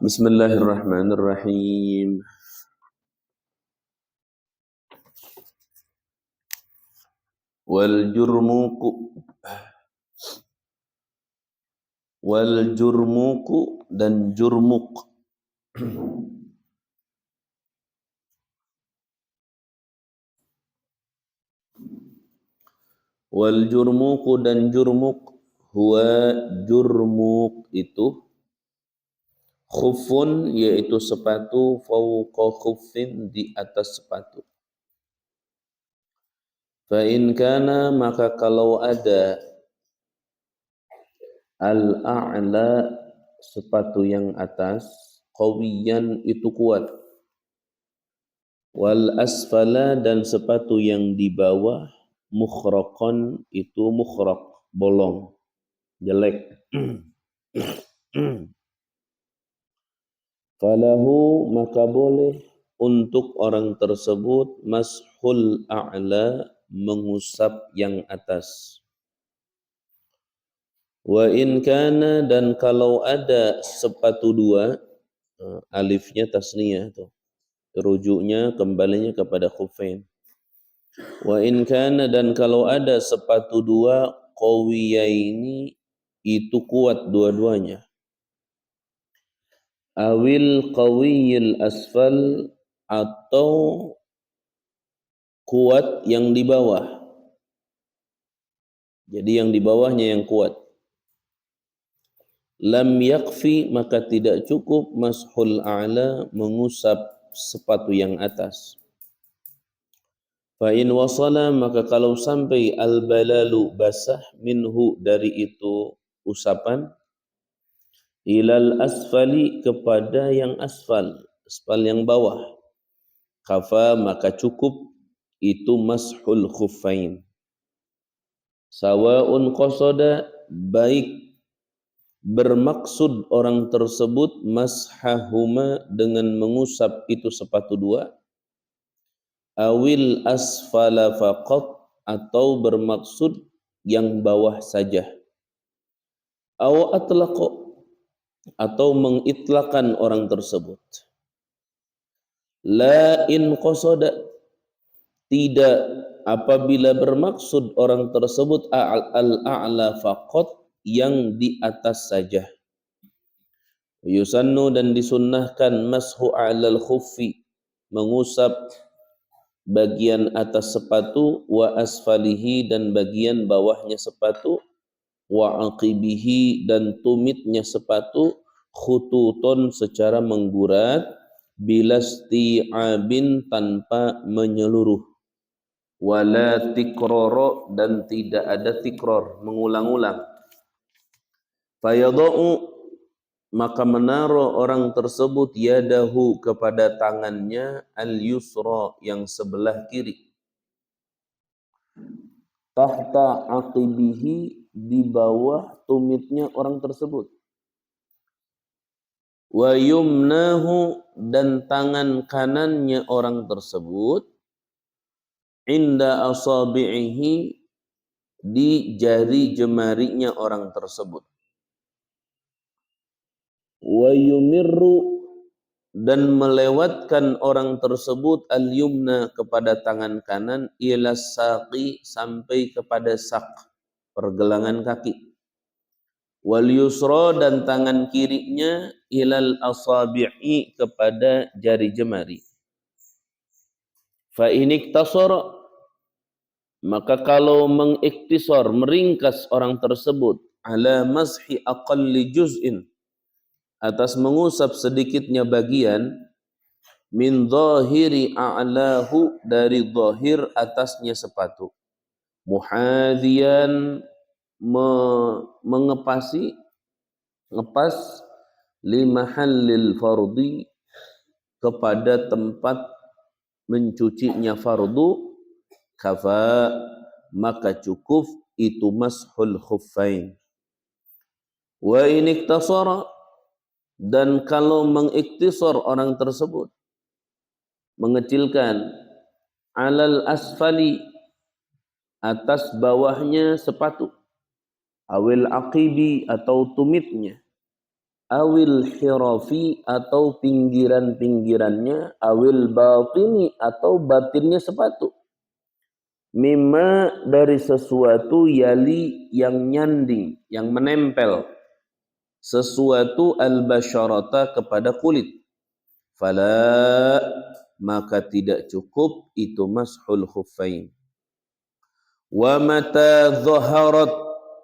Bismillahirrahmanirrahim. Wal jurmuku dan jurmuk. Wal jurmuku dan jurmuk, huwa jurmuk itu khufun, yaitu sepatu, fauqa khuffin, di atas sepatu. Fa in kana, maka kalau ada al-a'la, sepatu yang atas, qawiyan, itu kuat, wal asfala, dan sepatu yang di bawah, mukhraqan, itu mukhraq, bolong, jelek. Falahu, maka boleh untuk orang tersebut mashul a'la, mengusap yang atas. Wa in kana, dan kalau ada sepatu dua, alifnya tasniyah tuh, rujuknya kembalinya kepada khuffain. Wa in kana, dan kalau ada sepatu dua, qawiyaini, itu kuat dua-duanya. Awil qawiyil asfal, atau kuat yang di bawah. Jadi yang di bawahnya yang kuat. Lam yakfi, maka tidak cukup mashul a'la, mengusap sepatu yang atas. Fa in wasala, maka kalau sampai al-balalu, basah, minhu, dari itu usapan, ilal asfali, kepada yang asfal, asfal yang bawah, kafa, maka cukup itu mashul khuffain. Sawa'un qasada, baik bermaksud orang tersebut mashahuma, dengan mengusap itu sepatu dua, awil asfala faqat, atau bermaksud yang bawah saja, aw atlaqa, atau mengitlakan orang tersebut. La in qasada, tidak apabila bermaksud orang tersebut al-a'la faqat, yang di atas saja. Yusannu, dan disunnahkan mashu 'alal khuffi, mengusap bagian atas sepatu, wa asfalihi, dan bagian bawahnya sepatu, wa aqibihi, dan tumitnya sepatu, khututun, secara menggurat, bilasti'abin, tanpa menyeluruh, wala tikroro, dan tidak ada tikror, mengulang-ulang. Fayadau, maka menaruh orang tersebut yadahu, kepada tangannya, al-yusra, yang sebelah kiri, tahta aqibihi, di bawah tumitnya orang tersebut. Wa yumnahu, dan tangan kanannya orang tersebut, inda asabi'ihi, di jari jemarinya orang tersebut. Wa yumirru, dan melewatkan orang tersebut al-yumna, kepada tangan kanan, ila saqi, sampai kepada sak, pergelangan kaki. Wal yusra, dan tangan kirinya, ilal asabi'i, kepada jari jemari. Fa in iktasara, maka kalau mengiktisar, meringkas orang tersebut, ala mashi aqalli juz'in, atas mengusap sedikitnya bagian, min zahiri a'lahu, dari zahir atasnya sepatu, muhadhiyan, mengepasi, ngepas, limahallil fardi, kepada tempat mencucinya fardu, kafa, maka cukup itu mashul khuffain. Wa in iktasara, dan kalau mengiktisar orang tersebut, mengecilkan, alal asfali, atas bawahnya sepatu, awil aqibi, atau tumitnya, awil hirafi atau pinggiran-pinggirannya, awil batini atau batinnya sepatu. Mimma dari sesuatu yali yang nyanding, yang menempel. Sesuatu al-basyarata kepada kulit. Fala maka tidak cukup itu mashul khuffain. Wa mata zaharat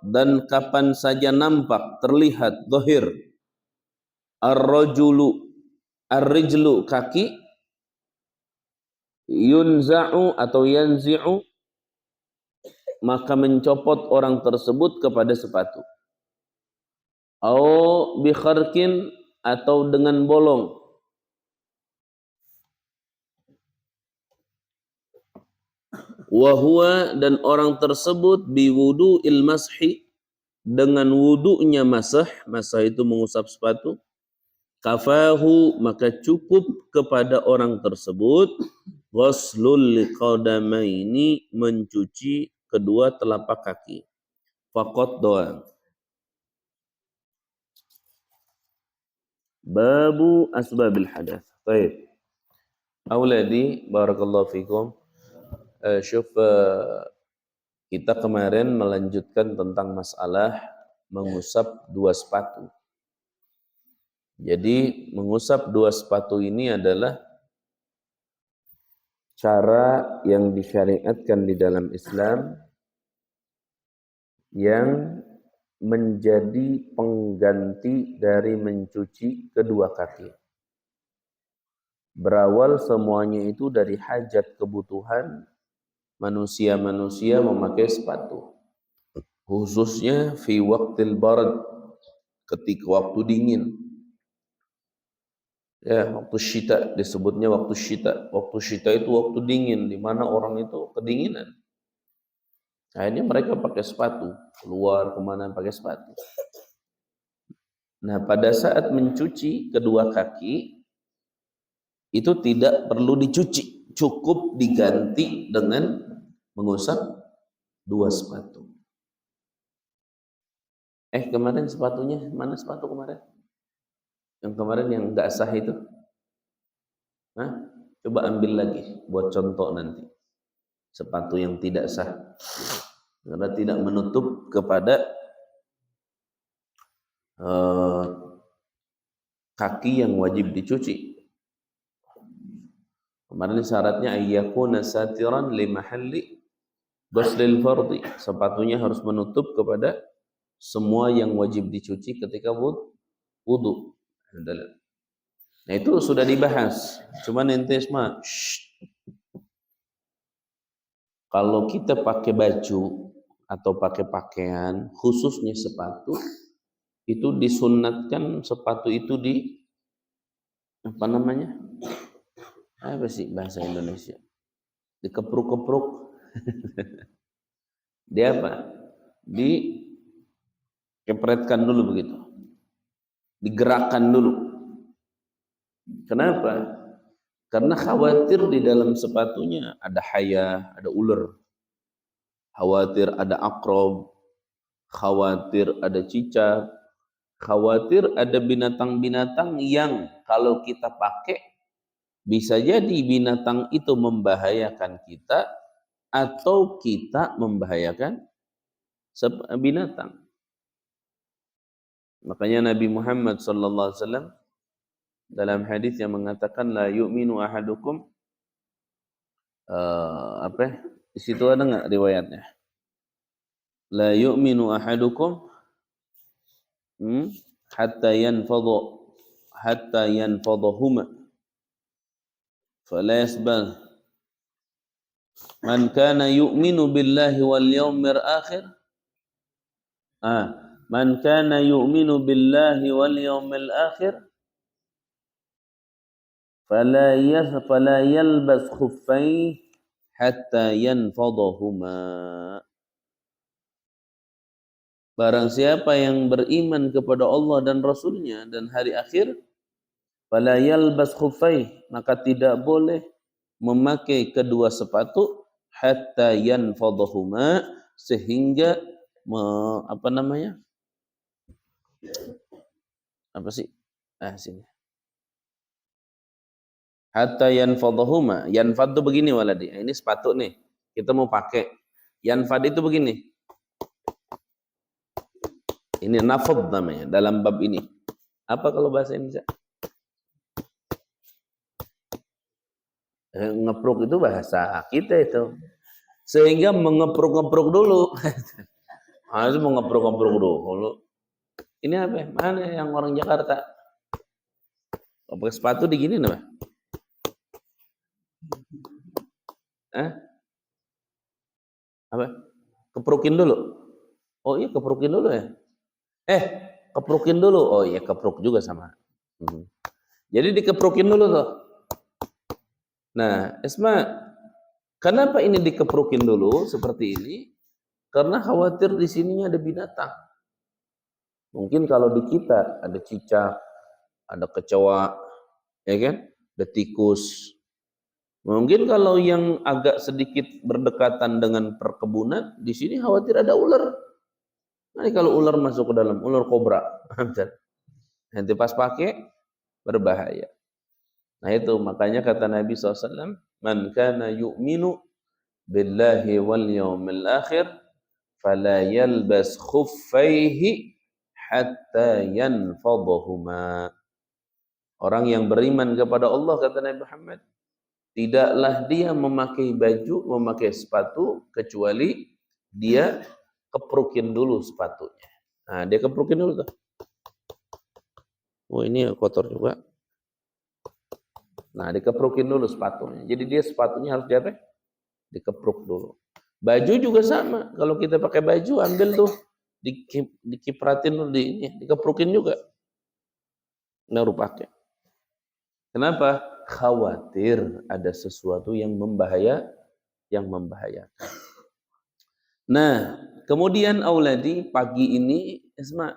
dan kapan saja nampak terlihat zahir ar-rajulu ar-rijlu kaki yunza'u atau yanzi'u maka mencopot orang tersebut kepada sepatu. Au bi kharkin atau dengan bolong. Wahua dan orang tersebut biwudu ilmashi dengan wudunya masah itu mengusap sepatu, kafahu maka cukup kepada orang tersebut ghuslul liqadamaini mencuci kedua telapak kaki, faqat doang. Babu asbabil hadath. Baik. Auladi barakallahu fikum. Kita kemarin melanjutkan tentang masalah mengusap dua sepatu. Jadi mengusap dua sepatu ini adalah cara yang disyariatkan di dalam Islam yang menjadi pengganti dari mencuci kedua kaki. Berawal semuanya itu dari hajat kebutuhan manusia-manusia memakai sepatu. Khususnya fi waqtil barad, ketika waktu dingin. Ya, waktu syita disebutnya waktu syita. Waktu syita itu waktu dingin di mana orang itu kedinginan. Akhirnya mereka pakai sepatu, keluar kemana pakai sepatu. Nah, pada saat mencuci kedua kaki itu tidak perlu dicuci, cukup diganti dengan mengusap dua sepatu. Kemarin sepatunya, mana sepatu kemarin? Yang kemarin yang enggak sah itu? Hah? Coba ambil lagi buat contoh nanti. Sepatu yang tidak sah. Karena tidak menutup kepada kaki yang wajib dicuci. Kemarin syaratnya ayyakuna satiran li mahalli ghuslil fardhi. Sepatunya harus menutup kepada semua yang wajib dicuci ketika wudu. Nah itu sudah dibahas. Cuman ente semua kalau kita pakai baju atau pakai pakaian, khususnya sepatu, itu disunatkan sepatu itu di apa namanya? Apa sih bahasa Indonesia? Dikepruk-kepruk. Dia apa? Dikepretkan dulu begitu. Digerakkan dulu. Kenapa? Karena khawatir di dalam sepatunya ada hayah, ada ular. Khawatir ada akrob. Khawatir ada cicak. Khawatir ada binatang-binatang yang kalau kita pakai bisa jadi binatang itu membahayakan kita atau kita membahayakan binatang. Makanya Nabi Muhammad sallallahu alaihi wasallam dalam hadis yang mengatakan la yu'minu ahadukum di situ ada enggak riwayatnya? La yu'minu ahadukum hatta yanfadhahuma fala yasbal man kana yu'minu billahi wal yawmil akhir man kana yu'minu billahi wal yawmil akhir fala yalbas khuffaihi hatta yanfadhahuma. Barang siapa yang beriman kepada Allah dan Rasulnya dan hari akhir, fala yalbas khuffaihi, maka tidak boleh memakai kedua sepatu hatta yanfadhahuma, sehingga Apa sih? Sini. Hatta yanfadhuma. Yanfad itu begini waladi. Ini sepatu nih. Kita mau pakai. Yanfad itu begini. Ini nafad namanya dalam bab ini. Apa kalau bahasa Indonesia? Ngepruk itu bahasa kita itu. Sehingga mengepruk-ngepruk dulu. Harus mau ngepruk-ngepruk dulu. Ini apa? Mana yang orang Jakarta? Pakai sepatu digini apa? Apa? Keprukin dulu. Oh iya, keprukin dulu ya. Keprukin dulu. Oh iya, kepruk juga sama. Jadi dikeprukin dulu tuh. Nah, Esma, kenapa ini dikeprukin dulu seperti ini? Karena khawatir di sininya ada binatang. Mungkin kalau di kita ada cicak, ada kecoa, ya kan? Ada tikus. Mungkin kalau yang agak sedikit berdekatan dengan perkebunan, di sini khawatir ada ular. Nanti kalau ular masuk ke dalam, ular kobra, nanti pas pakai berbahaya. Nah itu makanya kata Nabi SAW, man kana yu'minu billahi wal yawmil akhir, fala yalbas khuffaihi hatta yanfadhahuma. Orang yang beriman kepada Allah, kata Nabi Muhammad, tidaklah dia memakai baju, memakai sepatu, kecuali dia keprukin dulu sepatunya. Nah, dia keprukin dulu tuh. Oh, ini kotor juga. Nah, dikeprukin dulu sepatunya. Jadi dia sepatunya harus diapa? Dikepruk dulu. Baju juga sama. Kalau kita pakai baju, ambil tuh, dikipratin dulu, dikeprukin juga. Naruh pakai. Kenapa? Khawatir ada sesuatu yang membahayakan. Nah, kemudian auladi pagi ini Isma,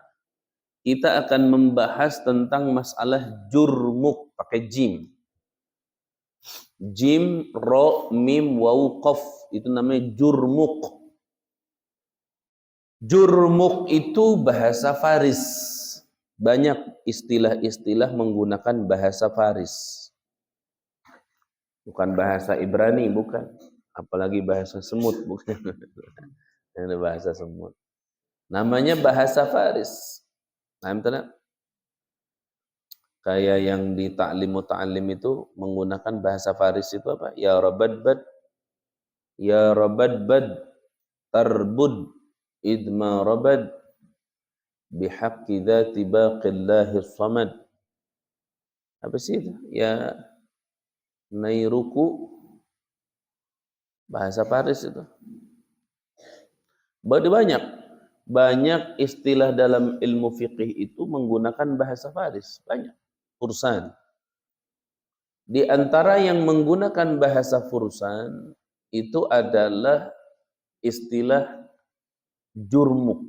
kita akan membahas tentang masalah jurmuk pakai jim. Jim, ro, mim, waw, qaf, itu namanya jurmuk. Jurmuk itu bahasa Faris. Banyak istilah-istilah menggunakan bahasa Faris. Bukan bahasa Ibrani, bukan. Apalagi bahasa semut, bukan. Ini bahasa semut. Namanya bahasa Faris. Nah, kayak yang di ta'lim muta'allim itu menggunakan bahasa Faris itu apa? Ya rabadbad, ya rabadbad, tarbud, idma rabad, bihaqqi dhati baqillahi samad. Apa sih itu? Ya nairuku, bahasa Faris itu. Banyak istilah dalam ilmu fiqih itu menggunakan bahasa Faris. Banyak. Fursan. Di antara yang menggunakan bahasa Fursan itu adalah istilah jurmuk.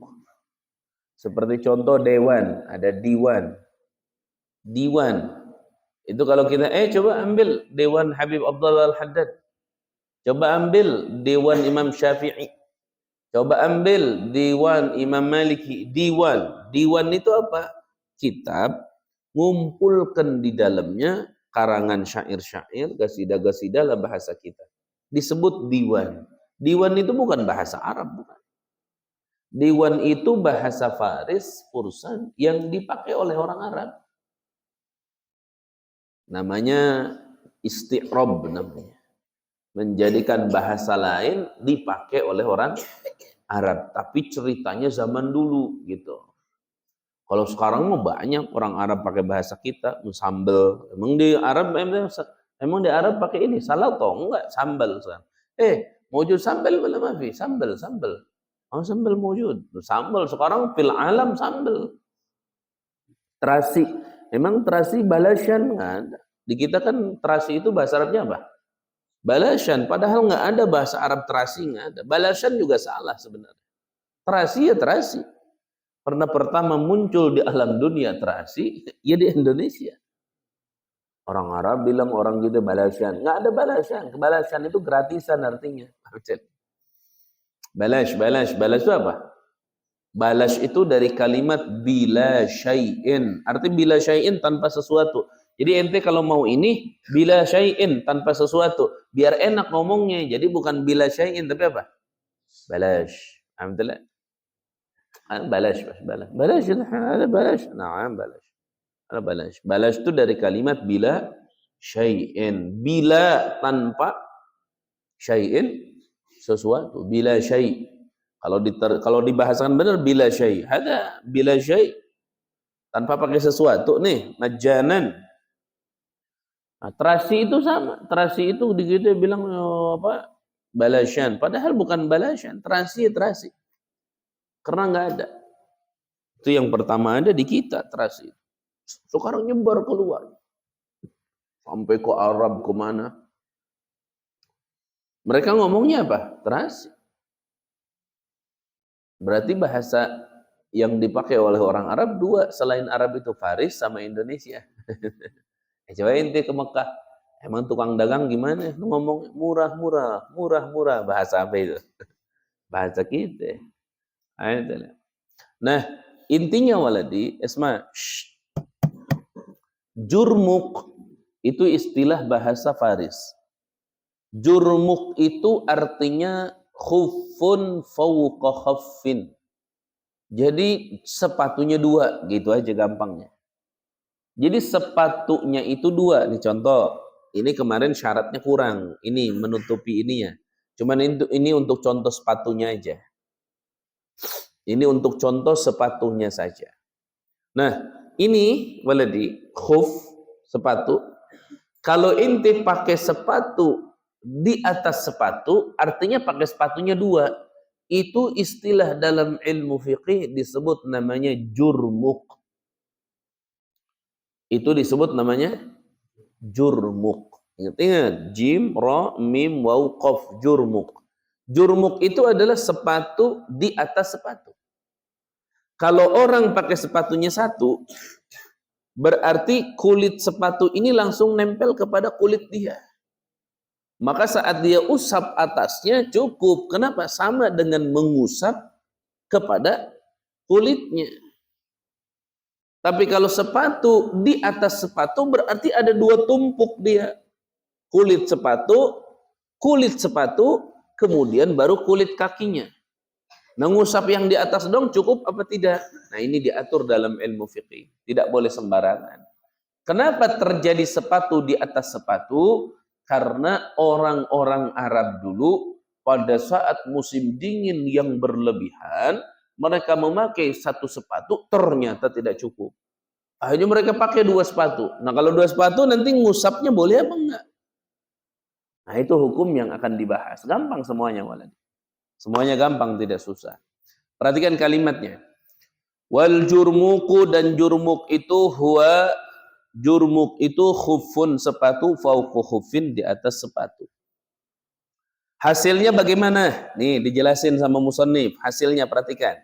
Seperti contoh dewan, ada diwan. Diwan. Itu kalau kita, coba ambil dewan Habib Abdullah Al-Haddad. Coba ambil dewan Imam Syafi'i. Coba ambil dewan Imam Maliki. Diwan. Diwan itu apa? Kitab ngumpulkan di dalamnya karangan syair-syair, gasidah-gasidah lah bahasa kita. Disebut diwan. Diwan itu bukan bahasa Arab, bukan. Diwan itu bahasa Faris, Fursan, yang dipakai oleh orang Arab. Namanya isti'rob namanya. Menjadikan bahasa lain dipakai oleh orang Arab. Tapi ceritanya zaman dulu gitu. Kalau sekarang mah banyak orang Arab pakai bahasa kita, sambel. Emang di Arab pakai ini salah toh? Enggak, sambal sekarang. Mujud sambal wala mafi? Sambal. Oh, sambal mujud. Sambal sekarang fil alam sambal. Terasi. Emang terasi balasyan enggak ada. Di kita kan terasi itu bahasa Arabnya apa? Balasyan. Padahal enggak ada bahasa Arab terasi, enggak ada. Balasyan juga salah sebenarnya. Terasi ya terasi. Karena pertama muncul di alam dunia terasi, ya di Indonesia. Orang Arab bilang orang gitu balasyan. Nggak ada balasyan. Balasyan itu gratisan artinya. Balas itu apa? Balash itu dari kalimat bila syai'in. Arti bila syai'in tanpa sesuatu. Jadi ente kalau mau ini bila syai'in tanpa sesuatu, biar enak ngomongnya. Jadi bukan bila syai'in tapi apa? Balash. Alhamdulillah. Balash, balash. Balash itu ada balash. Naam balash. Ada balash. Balash itu dari kalimat bila syai'in. Bila tanpa syai'in sesuatu. Bila syai'. Kalau dibahasakan benar bila syai'. Ada bila syai' tanpa pakai sesuatu nih, majanan. Nah, terasi itu sama. Terasi itu gitu bilang apa? Balasyan. Padahal bukan balasyan. Terasi ya terasi. Karena nggak ada. Itu yang pertama ada di kita terasi. Sekarang nyebar keluar. Sampai ke Arab kemana. Mereka ngomongnya apa? Terasi. Berarti bahasa yang dipakai oleh orang Arab dua. Selain Arab itu Faris sama Indonesia. Coba ente ke Mekah. Emang tukang dagang gimana? Ngomong murah. Bahasa apa itu? Bahasa kita. Nah, intinya waladi, Esma. Jurmuk itu istilah bahasa Faris. Jurmuk itu artinya khuffun fawqa khaffin. Jadi sepatunya dua, gitu aja gampangnya. Jadi sepatunya itu dua. Nih contoh, ini kemarin syaratnya kurang. Ini menutupi ininya. Cuman ini untuk contoh sepatunya aja. Ini untuk contoh sepatunya saja. Nah, ini waladi khuf sepatu. Kalau ente pakai sepatu di atas sepatu, artinya pakai sepatunya dua. Itu istilah dalam ilmu fiqih disebut namanya jurmuk. Itu disebut namanya jurmuk. Ingat, jim, ra, mim, waw, qaf, jurmuk. Jurmuk itu adalah sepatu di atas sepatu. Kalau orang pakai sepatunya satu, berarti kulit sepatu ini langsung nempel kepada kulit dia. Maka saat dia usap atasnya cukup. Kenapa? Sama dengan mengusap kepada kulitnya. Tapi kalau sepatu di atas sepatu berarti ada dua tumpuk dia. Kulit sepatu, kemudian baru kulit kakinya. Nah, ngusap yang di atas dong cukup apa tidak? Nah, ini diatur dalam ilmu fiqih. Tidak boleh sembarangan. Kenapa terjadi sepatu di atas sepatu? Karena orang-orang Arab dulu pada saat musim dingin yang berlebihan, mereka memakai satu sepatu ternyata tidak cukup. Akhirnya mereka pakai dua sepatu. Nah, kalau dua sepatu nanti ngusapnya boleh apa enggak? Nah, itu hukum yang akan dibahas. Gampang semuanya, walad. Semuanya gampang, tidak susah. Perhatikan kalimatnya. Wal jurmuku, dan jurmuk itu huwa, jurmuk itu khufun, sepatu, fauqu khufin, di atas sepatu. Hasilnya bagaimana? Nih dijelasin sama musannif. Hasilnya perhatikan.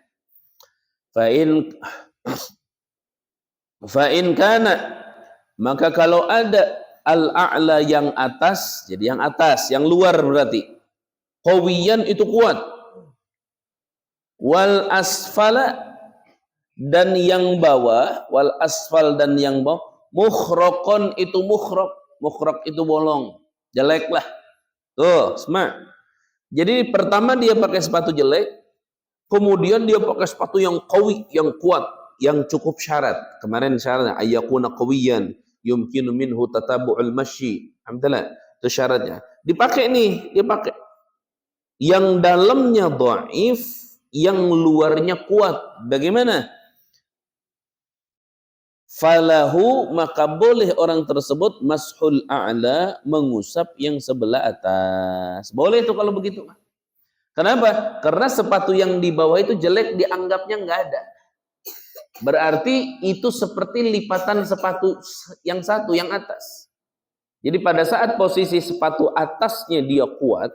Fa'in kana, maka kalau ada al-a'la yang atas, jadi yang atas, yang luar berarti. Qawiyan itu kuat. Wal asfala, dan yang bawah, wal asfal, dan yang bawah, mukhraqon itu mukhraq itu bolong, jelek lah. Tuh, smart. Jadi pertama dia pakai sepatu jelek, kemudian dia pakai sepatu yang qawi, yang kuat, yang cukup syarat. Kemarin syaratnya ayyakuna qawiyan yumkinu minhu tatabu'ul masyi. Alhamdulillah, itu syaratnya. Dipakai nih, dia pakai yang dalamnya dhaif, yang luarnya kuat. Bagaimana? Falahu, maka boleh orang tersebut mashul a'la, mengusap yang sebelah atas. Boleh itu kalau begitu. Kenapa? Karena sepatu yang di bawah itu jelek, dianggapnya nggak ada. Berarti itu seperti lipatan sepatu yang satu, yang atas. Jadi pada saat posisi sepatu atasnya dia kuat,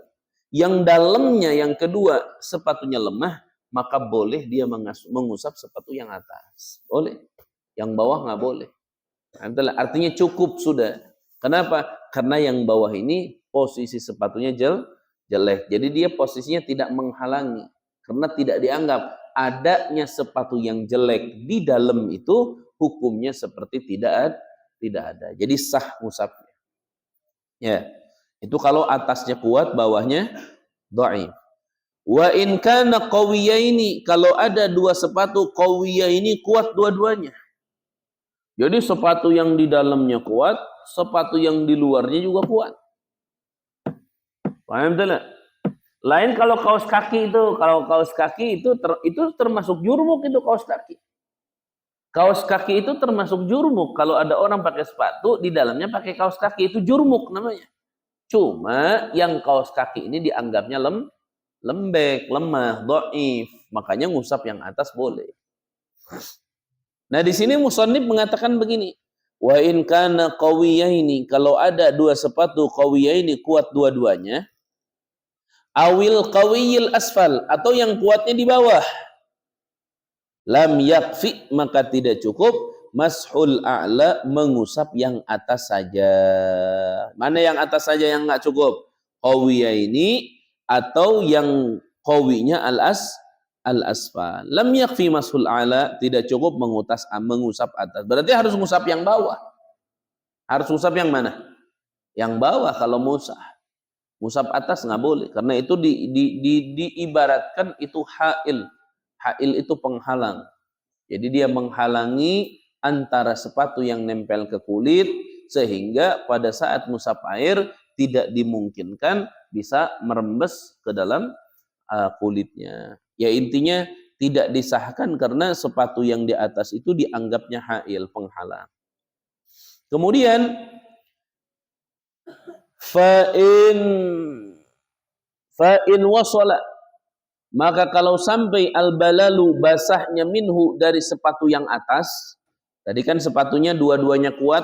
yang dalamnya yang kedua sepatunya lemah, maka boleh dia mengusap sepatu yang atas. Boleh. Yang bawah nggak boleh. Artinya cukup sudah. Kenapa? Karena yang bawah ini posisi sepatunya jelek. Jadi dia posisinya tidak menghalangi. Karena tidak dianggap. adanya sepatu yang jelek di dalam itu hukumnya seperti tidak ada. Jadi sah ngusapnya. Ya. Itu kalau atasnya kuat, bawahnya dhaif. Wa in kana qawiyaini, kalau ada dua sepatu qawiyaini, kuat dua-duanya. Jadi sepatu yang di dalamnya kuat, sepatu yang di luarnya juga kuat. Paham tidak? Lain kalau kaos kaki itu termasuk jurmuk itu kaos kaki. Kaos kaki itu termasuk jurmuk. Kalau ada orang pakai sepatu di dalamnya pakai kaos kaki itu jurmuk namanya. Cuma yang kaos kaki ini dianggapnya lembek, lemah, dhaif. Makanya ngusap yang atas boleh. Nah, di sini musannif mengatakan begini. Wa in kana qawiyaini, kalau ada dua sepatu qawiyaini kuat dua-duanya, awil qawiyil asfal, atau yang kuatnya di bawah, lam yakfi, maka tidak cukup mashul a'la, mengusap yang atas saja. Mana yang atas saja yang enggak cukup? Qawiyaini atau yang qawinya al-asfal. Lam yakfi mashul a'la, tidak cukup mengusap atas. Berarti harus mengusap yang bawah. Harus mengusap yang mana? Yang bawah kalau musah. Musab atas nggak boleh, karena itu diibaratkan itu ha'il. Ha'il itu penghalang. Jadi dia menghalangi antara sepatu yang nempel ke kulit, sehingga pada saat musab air tidak dimungkinkan bisa merembes ke dalam kulitnya. Ya intinya tidak disahkan karena sepatu yang di atas itu dianggapnya ha'il, penghalang. Kemudian fa'in wasala, maka kalau sampai al-balalu, basahnya, minhu, dari sepatu yang atas. Tadi kan sepatunya dua-duanya kuat,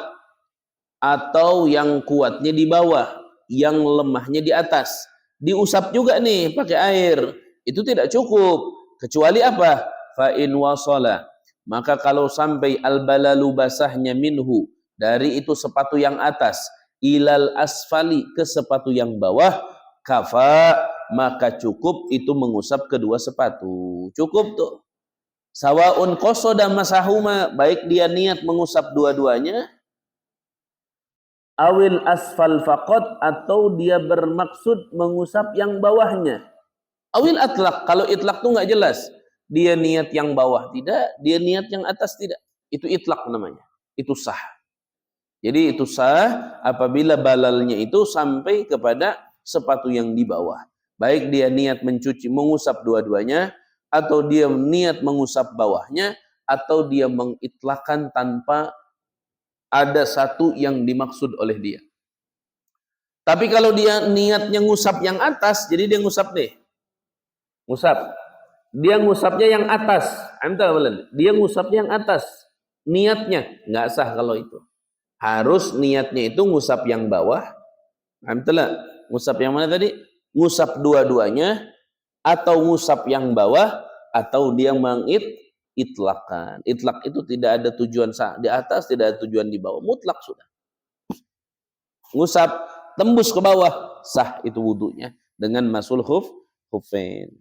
atau yang kuatnya di bawah, yang lemahnya di atas. Diusap juga nih pakai air, itu tidak cukup. Kecuali apa? Fa'in wasala, maka kalau sampai al-balalu, basahnya, minhu, dari itu sepatu yang atas, ilal asfali, ke sepatu yang bawah, kafa, maka cukup itu mengusap kedua sepatu. Cukup tuh. Sawaun qasoda masahuma, baik dia niat mengusap dua-duanya, awil asfal faqat, atau dia bermaksud mengusap yang bawahnya. Awil atlaq, kalau itlaq tuh nggak jelas. Dia niat yang bawah tidak, dia niat yang atas tidak. Itu itlaq namanya. Itu sah. Jadi itu sah apabila balalnya itu sampai kepada sepatu yang di bawah. Baik dia niat mengusap dua-duanya, atau dia niat mengusap bawahnya, atau dia mengitlakan tanpa ada satu yang dimaksud oleh dia. Tapi kalau dia niatnya ngusap yang atas, jadi dia ngusap deh. Ngusap. Dia ngusapnya yang atas. Dia ngusapnya yang atas. Niatnya nggak sah kalau itu. Harus niatnya itu ngusap yang bawah. Ngusap yang mana tadi? Ngusap dua-duanya, atau ngusap yang bawah, atau dia mengitlakan. Itlak itu tidak ada tujuan di atas, tidak ada tujuan di bawah. Mutlak sudah. Ngusap tembus ke bawah, sah itu wudunya dengan masul khufain.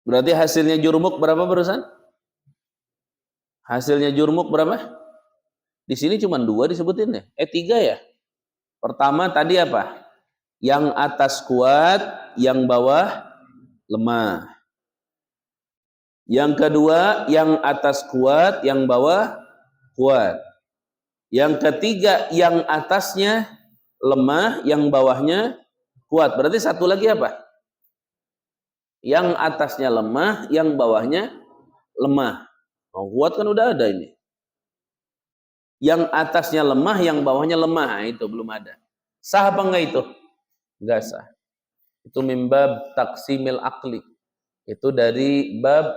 Berarti hasilnya jurmuk berapa barusan? Hasilnya jurmuk berapa? Di sini cuma 2 disebutin ya. 3 ya. Pertama tadi apa? Yang atas kuat, yang bawah lemah. Yang kedua, yang atas kuat, yang bawah kuat. Yang ketiga, yang atasnya lemah, yang bawahnya kuat. Berarti satu lagi apa? Yang atasnya lemah, yang bawahnya lemah. Oh, kuat kan udah ada ini. Yang atasnya lemah, yang bawahnya lemah, itu belum ada. Sah apa enggak itu? Enggak sah. Itu mimbab taksimil akli. Itu dari bab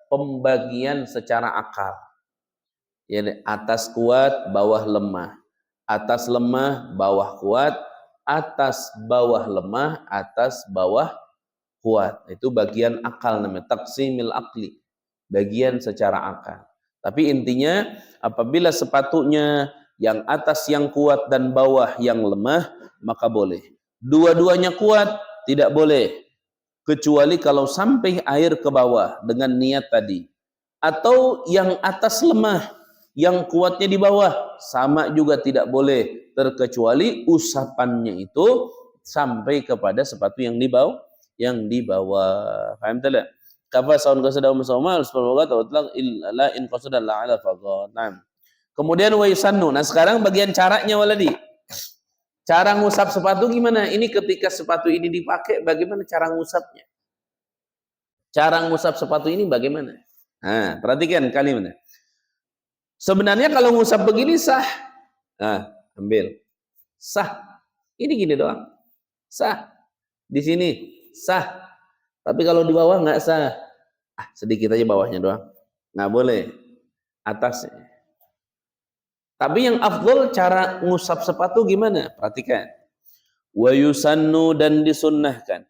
pembagian secara akal. Jadi atas kuat, bawah lemah. Atas lemah, bawah kuat. Atas bawah lemah, atas bawah kuat. Itu bagian akal namanya, taksimil akli. Bagian secara akal. Tapi intinya apabila sepatunya yang atas yang kuat dan bawah yang lemah, maka boleh. Dua-duanya kuat, tidak boleh. kecuali kalau sampai air ke bawah dengan niat tadi. Atau yang atas lemah, yang kuatnya di bawah, sama juga tidak boleh, terkecuali usapannya itu sampai kepada sepatu yang di bawah, Paham tidak? Kafa saun qasada musawma al-fawqat wa utlaq illa in qasada la ala faqat. Nah. Kemudian wa yusannu. Nah, sekarang bagian caranya waladi. Cara ngusap sepatu gimana? Ini ketika sepatu ini dipakai, bagaimana cara ngusapnya? Cara ngusap sepatu ini bagaimana? Nah, perhatikan kalimatnya. Sebenarnya kalau ngusap begini sah. Nah, ambil. Sah. Ini gini doang. Sah. Di sini sah. Tapi kalau di bawah nggak sah. Sedikit aja bawahnya doang. Nggak boleh. Atasnya. Tapi yang afdol cara ngusap sepatu gimana? Perhatikan. Wa yusannu dan disunnahkan.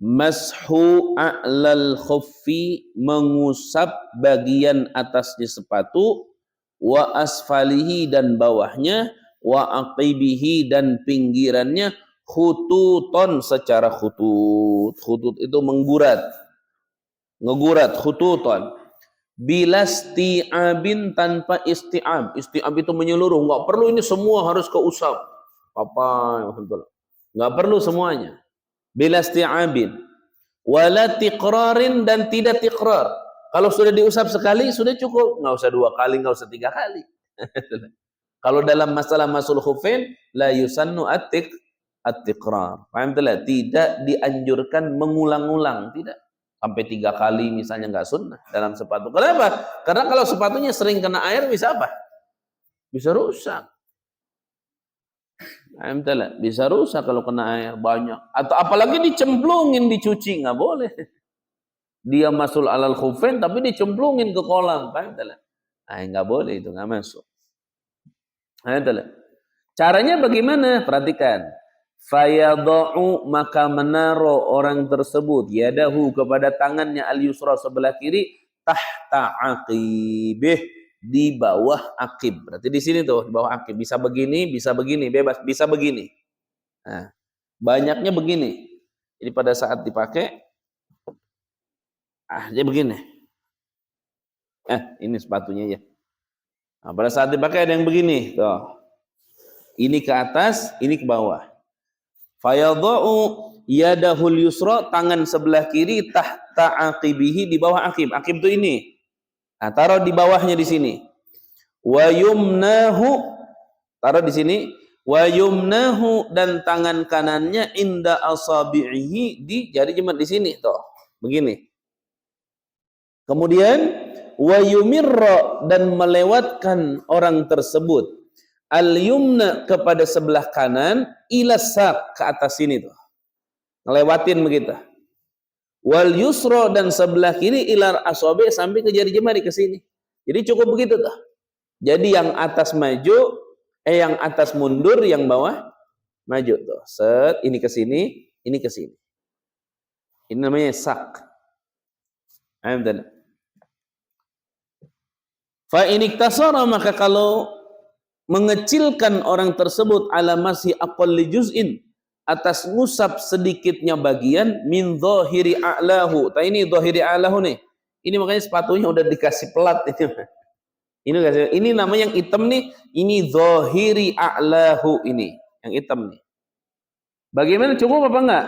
Mashu a'lal khuffi, mengusap bagian atasnya sepatu, wa asfalihi dan bawahnya, wa aqibihi dan pinggirannya, khututon secara khutut. Khutut itu menggurat. Ngegurat khututon. Bila isti'abin tanpa isti'ab. Isti'ab itu menyeluruh. Nggak perlu ini semua harus keusap. Apa? Nggak perlu semuanya. Bila isti'abin. Wala tiqrarin dan tidak tiqrar. Kalau sudah diusap sekali, sudah cukup. Nggak usah 2 kali, nggak usah 3 kali. Kalau dalam masalah masul khufain, la yusannu at-tiqrar. Paham tidak? Tidak dianjurkan mengulang-ulang. Tidak. Sampai 3 kali misalnya nggak sunnah dalam sepatu. Kenapa? Karena kalau sepatunya sering kena air bisa apa? Bisa rusak. Bisa rusak kalau kena air banyak. Atau apalagi dicemplungin, dicuci, nggak boleh. Dia masul alal khufain tapi dicemplungin ke kolam. Nggak boleh, itu nggak masuk. Caranya bagaimana? Perhatikan. Fayadau, maka menaruh orang tersebut yadahu kepada tangannya al-yusra sebelah kiri, tahta aqibih, di bawah aqib. Berarti di sini tuh, di bawah aqib. Bisa begini, bebas, bisa begini. Nah, banyaknya begini. Jadi pada saat dipakai, dia begini. Ini sepatunya ya. Nah, pada saat dipakai ada yang begini, tuh. Ini ke atas, ini ke bawah. Fayadha'u yadahul yusra, tangan sebelah kiri, tahta aqibihi, di bawah aqib. Aqib itu ini. Nah, taruh di bawahnya di sini. Wa yumnahu, taruh di sini. Wa yumnahu, dan tangan kanannya inda asabi'ihi, di jari jemari di sini tuh. Begini. Kemudian wa yumirra, dan melewatkan orang tersebut al-yumna kepada sebelah kanan, ila saq, ke atas sini tuh. Ngelewatin begitu. Wal yusra, dan sebelah kiri ilar asabi, sampai ke jari jemari ke sini. Jadi cukup begitu tuh. Jadi yang atas maju, yang atas mundur, yang bawah maju tuh. Set, ini ke sini, ini ke sini. Ini namanya saq. Fa in iktasara, maka kalau mengecilkan orang tersebut ala masih aqalli juz'in, atas ngusap sedikitnya bagian, min dhahiri a'lahu. Ini dhahiri a'lahu nih. Ini makanya sepatunya udah dikasih pelat ini. Ini namanya yang hitam nih, ini dhahiri a'lahu, ini yang hitam nih. Bagaimana, cukup apa enggak?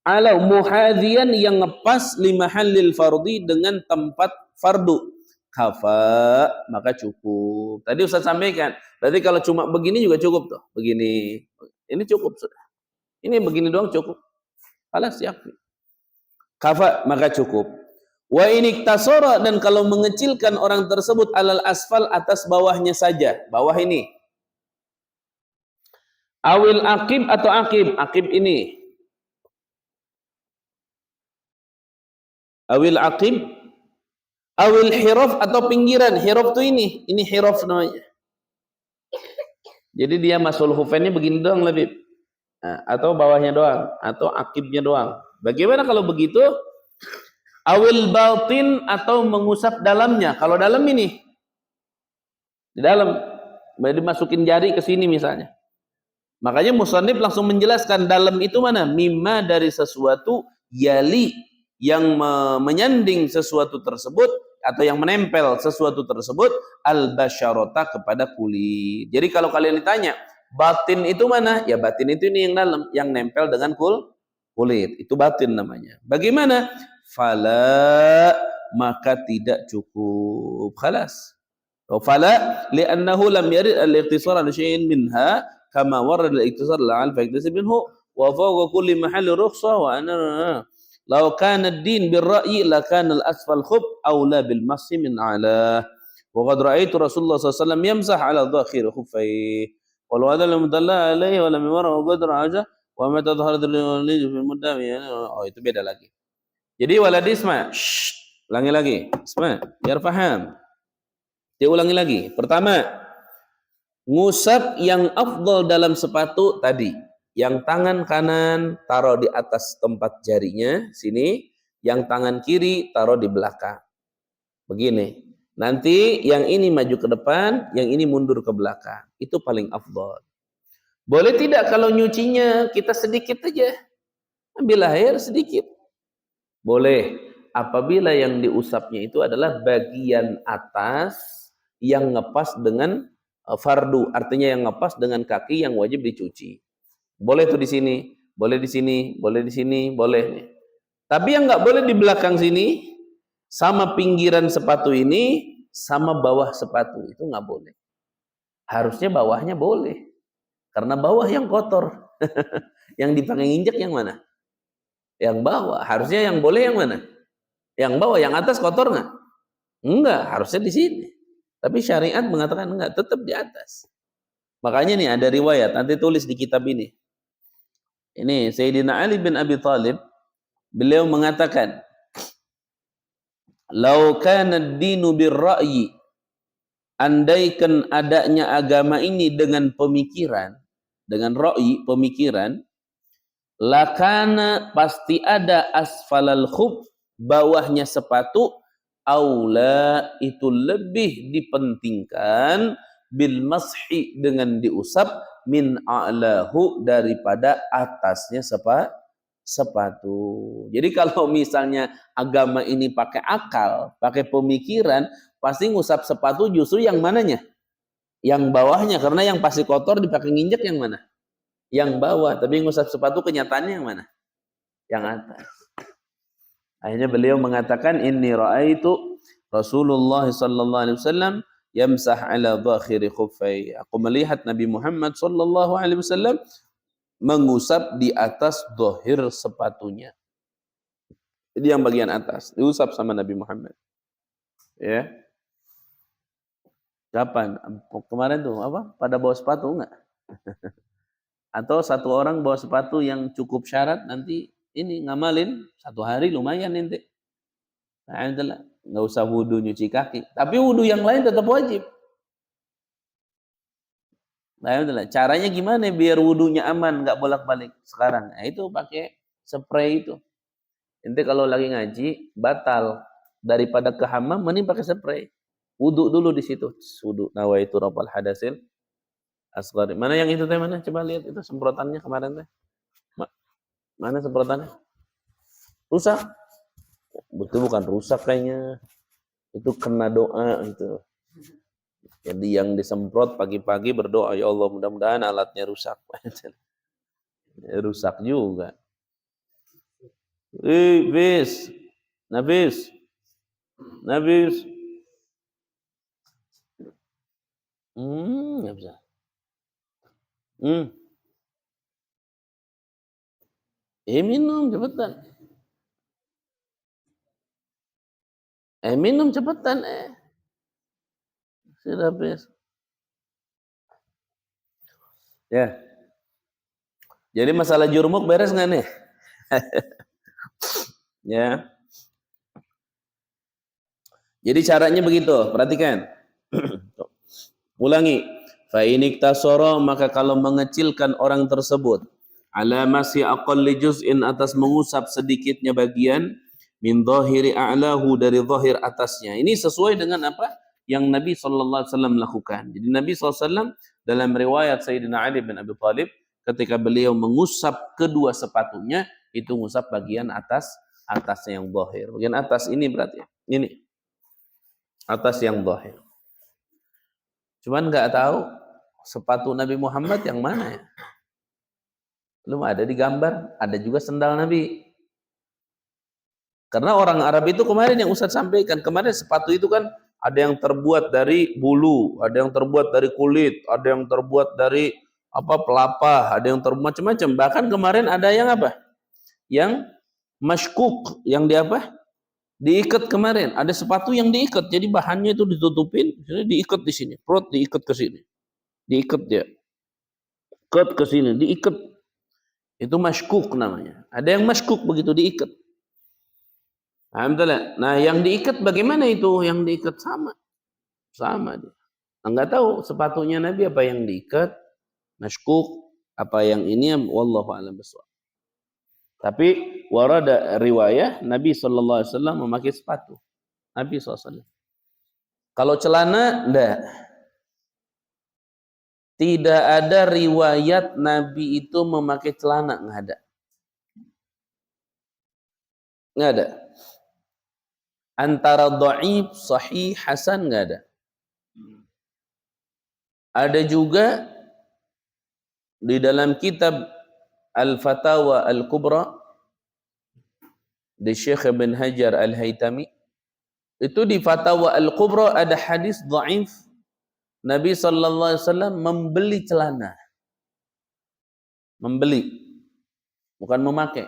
Ala muhadhiyan, yang ngepas limahallil fardhi, dengan tempat fardu. Kafa, maka cukup. Tadi Ustaz sampaikan, berarti kalau cuma begini juga cukup tuh. Begini, ini cukup sudah. Ini begini doang cukup. Alas yakfi. Kafa, maka cukup. Wa in iktasara, dan kalau mengecilkan orang tersebut alal asfal, atas bawahnya saja, bawah ini. Awil aqib, atau aqib ini. Awil aqib, awil hiraf, atau pinggiran. Hiraf tuh ini hiraf namanya. Jadi dia masul khufainnya begini doang lebih. Atau bawahnya doang, atau akibnya doang. Bagaimana kalau begitu? Awil batin, atau mengusap dalamnya. Kalau dalam ini, di dalam, dimasukin jari ke sini misalnya. Makanya musannif langsung menjelaskan dalam itu mana? Mimma, dari sesuatu yali yang menyanding sesuatu tersebut atau yang menempel sesuatu tersebut al-basyarata kepada kulit. Jadi kalau kalian ditanya, batin itu mana? Ya batin itu ini yang dalam, yang nempel dengan kulit. Itu batin namanya. Bagaimana? Fala, maka tidak cukup. Khalas. Fala li'annahu lam yarid al-iqtisar ala syai'in minha kama warad al-iqtisar la'al fa'iktasib minhu wa fawqa kulli mahalli rukhsah wa ana law kana ad-din bir-ra'yi la kana al-asfal khub aula bil masi min ala wa qad ra'aytu Rasulullah sallallahu alaihi wasallam yamsah ala dhakhir khuffaihi wal wada lam dalla alaihi wa lam yara wa qad raja wa ma tadhhar al-lij fi al-muddam oh itu beda lagi. Jadi waladi isma, ulangi lagi. Isma, biar paham. Diulangi lagi. Pertama, ngusap yang afdal dalam sepatu tadi. Yang tangan kanan taruh di atas tempat jarinya, sini. Yang tangan kiri taruh di belakang. Begini. Nanti yang ini maju ke depan, yang ini mundur ke belakang. Itu paling afdal. Boleh tidak kalau nyucinya kita sedikit aja? Ambil air sedikit. Boleh. Apabila yang diusapnya itu adalah bagian atas yang ngepas dengan fardu, artinya yang ngepas dengan kaki yang wajib dicuci. Boleh tuh di sini, boleh di sini, boleh di sini, boleh nih. Tapi yang nggak boleh di belakang sini, sama pinggiran sepatu ini, sama bawah sepatu itu nggak boleh. Harusnya bawahnya boleh, karena bawah yang kotor. Yang dipakai nginjek yang mana? Yang bawah. Harusnya yang boleh yang mana? Yang bawah, yang atas kotor nggak? Enggak, harusnya di sini. Tapi syariat mengatakan enggak, tetap di atas. Makanya nih ada riwayat, nanti tulis di kitab ini. Ini Sayyidina Ali bin Abi Thalib, beliau mengatakan, "Lau kana ad-dinu bir-ra'yi," andaikan adanya agama ini dengan pemikiran, dengan ra'yi, pemikiran, lakana pasti ada asfalal khuf, bawahnya sepatu, aula itu lebih dipentingkan bil mashi dengan diusap min a'lahu daripada atasnya sepatu. Jadi kalau misalnya agama ini pakai akal, pakai pemikiran, pasti ngusap sepatu justru yang mananya? Yang bawahnya, karena yang pasti kotor dipakai nginjek yang mana? Yang bawah. Tapi ngusap sepatu kenyataannya yang mana? Yang atas. Akhirnya beliau mengatakan, inni ra'aitu Rasulullah sallallahu alaihi wasallam yamsah ala dhakhiri khuffai. Aku melihat Nabi Muhammad sallallahu alaihi wasallam mengusap di atas dhahir sepatunya. Jadi yang bagian atas diusap sama Nabi Muhammad. Ya. Kapan? Kemarin tuh apa? Pada bawa sepatu enggak? Atau satu orang bawa sepatu yang cukup syarat, nanti ini ngamalin 1 hari lumayan ente. Alhamdulillah, nggak usah wudu nyuci kaki. Tapi wudu yang lain tetap wajib. Alhamdulillah. Caranya gimana biar wudunya aman, nggak bolak-balik sekarang? Nah, itu pakai spray itu. Ente kalau lagi ngaji batal, daripada ke hammam, mending pakai spray. Wudu dulu di situ. Wudu nawaitu rafal hadasil asghar. Mana yang itu teh mana? Coba lihat itu semprotannya kemarin teh. Mana semprotannya? Rusak. Betul bukan rusak kayaknya. Itu kena doa itu. Jadi yang disemprot pagi-pagi berdoa, ya Allah mudah-mudahan alatnya rusak. Rusak juga. Bis. Nafis. Nafis. Nggak bisa. Minum cepetan. Minum cepetan. Sudah habis. Ya. Jadi masalah jurmuk beres nggak nih? Ya. Jadi caranya begitu, perhatikan. Ulangi. Fa in iktasara, maka kalau mengecilkan orang tersebut ala masih aqalli juz'in, atas mengusap sedikitnya bagian min dhahiri a'lahu, dari zahir atasnya. Ini sesuai dengan apa yang Nabi sallallahu alaihi wasallam lakukan. Jadi Nabi sallallahu alaihi wasallam dalam riwayat Sayyidina Ali bin Abi Thalib ketika beliau mengusap kedua sepatunya, itu ngusap bagian atasnya yang zahir. Bagian atas ini berarti ini atas yang zahir. Cuman nggak tahu sepatu Nabi Muhammad yang mana ya. Belum ada di gambar, ada juga sendal Nabi. Karena orang Arab itu kemarin yang Ustaz sampaikan, kemarin sepatu itu kan ada yang terbuat dari bulu, ada yang terbuat dari kulit, ada yang terbuat dari pelapah, ada yang terbuat macam-macam. Bahkan kemarin ada yang yang mashkuk, yang diikat kemarin. Ada sepatu yang diikat, jadi bahannya itu ditutupin, diikat di sini, perut diikat ke sini, diikat dia, ikat ke sini, diikat. Itu mashkuk namanya. Ada yang mashkuk begitu diikat. Alhamdulillah. Nah, yang diikat bagaimana itu? Yang diikat sama dia. Enggak tahu sepatunya Nabi apa yang diikat, mashkuk, apa yang ini, wallahu a'lam bishawab. Tapi warada riwayah Nabi sallallahu alaihi wasallam memakai sepatu. Nabi SAW. Kalau celana enggak. Tidak ada riwayat Nabi itu memakai celana, enggak ada. Enggak ada. Antara dhaif, sahih, hasan enggak ada. Ada juga di dalam kitab Al-Fatawa Al-Kubra di Syekh Ibn Hajar Al-Haytami, itu di Fatawa Al-Kubra ada hadis dhaif Nabi sallallahu alaihi wasallam membeli celana. Membeli, bukan memakai.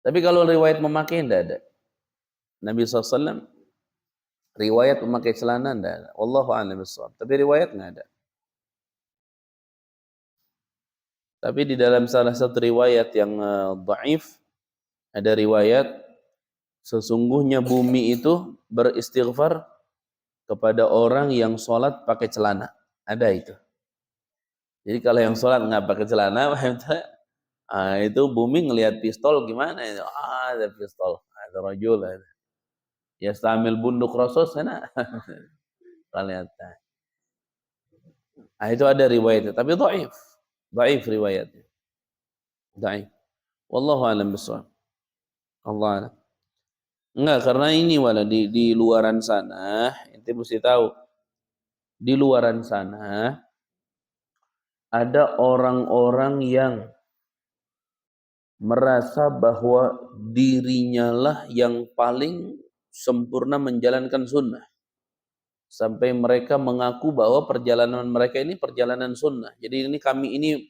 Tapi kalau riwayat memakai tidak ada. Nabi SAW riwayat memakai celana tidak ada. Wallahu a'lam bishawab. Tapi riwayat nggak ada. Tapi di dalam salah satu riwayat yang dhaif ada riwayat sesungguhnya bumi itu beristighfar kepada orang yang sholat pakai celana. Ada itu. Jadi kalau yang sholat nggak pakai celana, itu bumi ngelihat pistol gimana? Ada pistol, ada rajul, ya sambil bunduk rasul sana. Lihat. Itu ada riwayatnya, tapi dhaif riwayatnya. Dhaif. Wallahu a'lam bishawab. Allah a'lam. Enggak, karena ini di luaran sana, ente mesti tahu. Di luaran sana ada orang-orang yang merasa bahwa dirinya lah yang paling sempurna menjalankan sunnah. Sampai mereka mengaku bahwa perjalanan mereka ini perjalanan sunnah. Jadi kami ini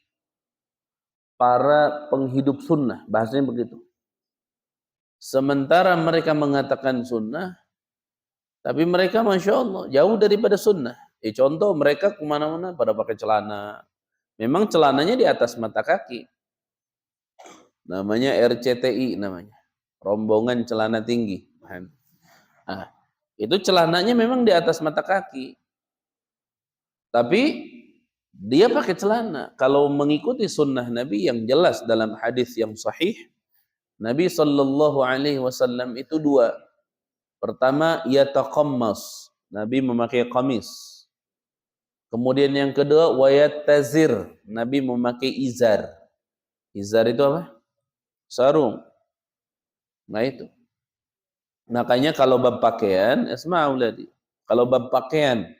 para penghidup sunnah, bahasanya begitu. Sementara mereka mengatakan sunnah, tapi mereka Masya Allah jauh daripada sunnah. Contoh mereka kemana-mana pada pakai celana. Memang celananya di atas mata kaki. Namanya RCTI namanya. Rombongan celana tinggi. Nah, itu celananya memang di atas mata kaki. Tapi dia pakai celana. Kalau mengikuti sunnah Nabi yang jelas dalam hadis yang sahih, Nabi sallallahu alaihi wasallam itu dua. Pertama, yataqammas. Nabi memakai qamis. Kemudian yang kedua, wayattazir. Nabi memakai izar. Izar itu apa? Sarung. Nah itu. Makanya kalau bab pakaian, kalau bab pakaian,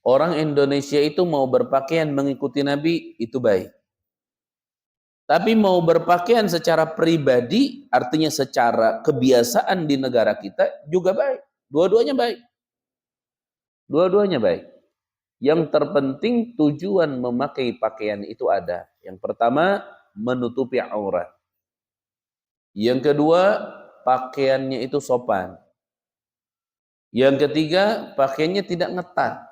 orang Indonesia itu mau berpakaian mengikuti Nabi, itu baik. Tapi mau berpakaian secara pribadi, artinya secara kebiasaan di negara kita, juga baik. Dua-duanya baik. Dua-duanya baik. Yang terpenting tujuan memakai pakaian itu ada. Yang pertama, menutupi aurat. Yang kedua, pakaiannya itu sopan. Yang ketiga, pakaiannya tidak ngetat.